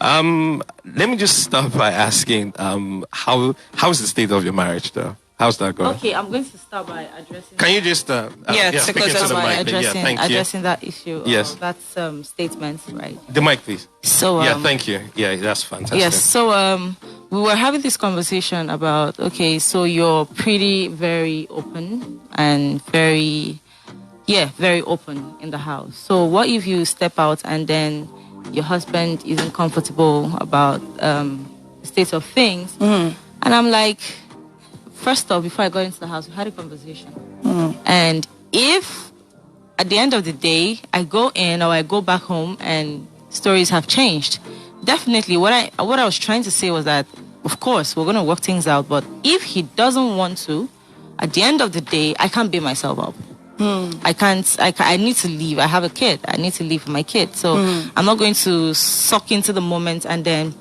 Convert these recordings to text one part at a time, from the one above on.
So, let me just start by asking, how's the state of your marriage, though? How's that going? Okay, I'm going to start by addressing. Can you just addressing that issue? Yes. That statement, right? The mic, please. So thank you. Yeah, that's fantastic. Yes. So we were having this conversation about, okay, so you're very open and very open in the house. So what if you step out and then your husband isn't comfortable about the state of things? And I'm like, first off, before I got into the house, we had a conversation. And if at the end of the day, I go in or I go back home and stories have changed, definitely what I was trying to say was that, of course, we're going to work things out. But if he doesn't want to, at the end of the day, I can't beat myself up. I need to leave. I have a kid. I need to leave for my kid. So I'm not going to suck into the moment and then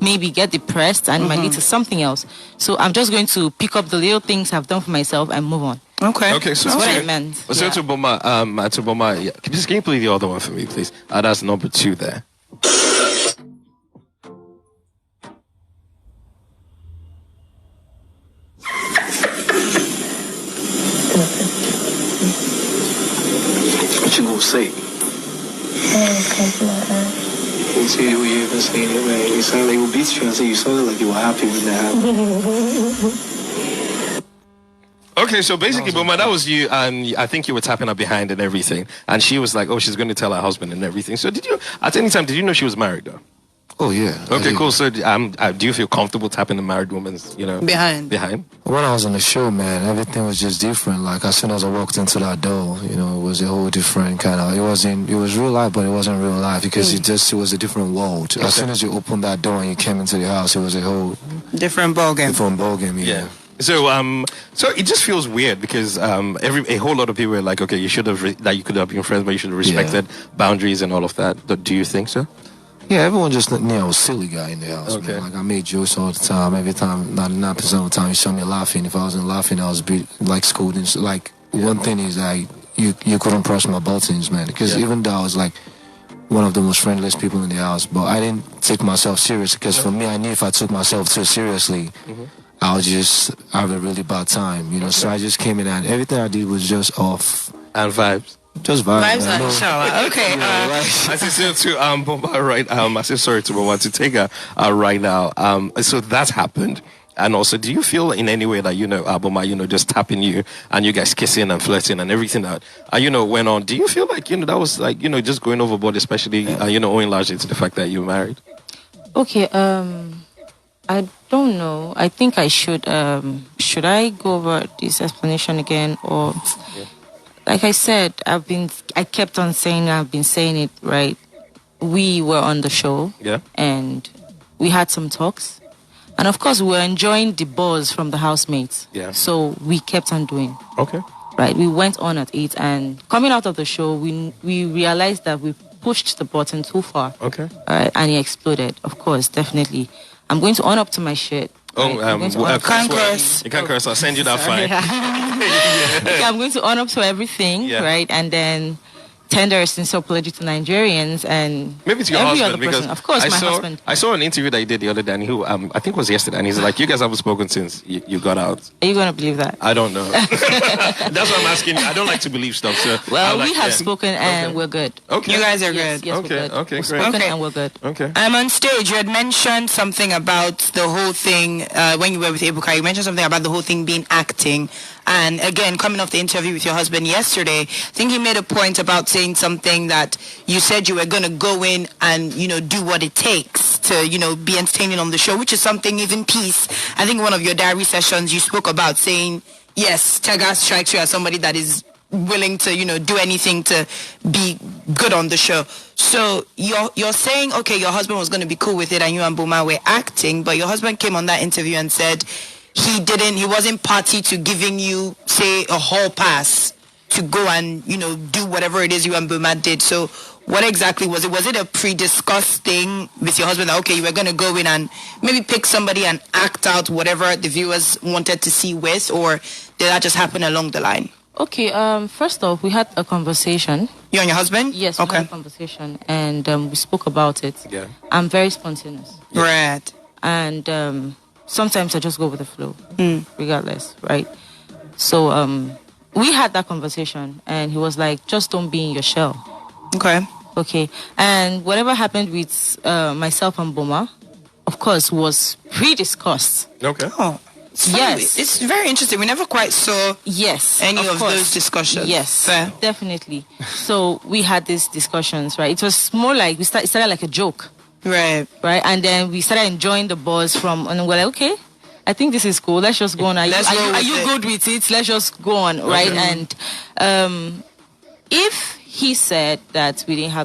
maybe get depressed and it might lead to something else. So I'm just going to pick up the little things I've done for myself and move on. Okay, so that's what I meant. So to Boma, can you play the other one for me, please? That's number 2 there. What you gonna say? You see what you even saying it, man. You sound like you beat you. I say you sounded like you were happy with that. Okay, so basically, Boma, that was you, and I think you were tapping her behind and everything, and she was like, "Oh, she's going to tell her husband and everything." So, did you at any time did you know she was married though? Oh yeah. Okay, cool. So, do you feel comfortable tapping a married woman's, behind? When I was on the show, man, everything was just different. Like as soon as I walked into that door, it was a whole different kind of. It was real life, but it wasn't real life because it was a different world. Okay. As soon as you opened that door and you came into the house, it was a whole different ballgame. Yeah. So it just feels weird because a whole lot of people were like, okay, you could have been friends, but you should have respected boundaries and all of that. Do you think so? Yeah, everyone just knew I was a silly guy in the house. Okay. Man. Like I made jokes all the time. Every time, 99% of the time, you saw me laughing. If I wasn't laughing, I was like scolding. Like one thing is like you couldn't press my buttons, man. Because even though I was like one of the most friendliest people in the house, but I didn't take myself serious. Because for me, I knew if I took myself too seriously, I would just have a really bad time, So I just came in and everything I did was just off. And vibes. Just vibes. Okay. I say to Boma right. I say sorry to Boma to Tega right now. So that's happened. And also, do you feel in any way that Boma, just tapping you and you guys kissing and flirting and everything that went on? Do you feel like that was like just going overboard, especially owing largely to the fact that you're married? Okay. I don't know. I think I should. Should I go over this explanation again or? Yeah. Like I said, I've been saying it, right? We were on the show. Yeah. And we had some talks. And of course, we were enjoying the buzz from the housemates. Yeah. So we kept on doing. Okay. Right. We went on at 8 and coming out of the show, we realized that we pushed the button too far. Okay. All right. And it exploded. Of course, definitely. I'm going to own up to my shit. Oh, you can't curse. You can't curse. I'll send you that fine. Okay, I'm going to own up to everything, right? And then tender a sincere apology to Nigerians and maybe to your every husband, other person. because of course, my husband. I saw an interview that you did the other day, and I think it was yesterday, and he's like, "You guys haven't spoken since you got out." Are you going to believe that? I don't know. That's what I'm asking. I don't like to believe stuff. So we have spoken and we're good. Okay, you guys are good. Yes, okay, we're good. Okay, we've great. Spoken and we're good. Okay. I'm on stage. You had mentioned something about the whole thing when you were with Ebuka. You mentioned something about the whole thing being acting. And again, coming off the interview with your husband yesterday, I think he made a point about saying something that you said you were going to go in and, do what it takes to, be entertaining on the show, which is something even Peace. I think one of your diary sessions you spoke about saying, yes, Tega strikes you as somebody that is willing to, do anything to be good on the show. So you're saying, okay, your husband was going to be cool with it and you and Boma were acting, but your husband came on that interview and said he wasn't party to giving you, say, a hall pass to go and, do whatever it is you and Boma did. So what exactly was it? Was it a pre-discussed thing with your husband that, okay, you were going to go in and maybe pick somebody and act out whatever the viewers wanted to see with, or did that just happen along the line? Okay, first off, we had a conversation. You and your husband? Yes, we Okay. had a conversation, and we spoke about it. Yeah. I'm very spontaneous. Right. And sometimes I just go with the flow, regardless, right? So we had that conversation, and he was like, just don't be in your shell. Okay. Okay. And whatever happened with myself and Boma, of course, was pre-discussed. Okay. Oh. Yes. It's very interesting. We never quite saw Yes. any of course. those discussions. Yes. Fair. Definitely. So we had these discussions, right? It was more like it started like a joke. Right. Right, and then we started enjoying the buzz and we're like, okay, I think this is cool. Let's just go on. Are you good with it? Let's just go on, right? And if he said that we didn't have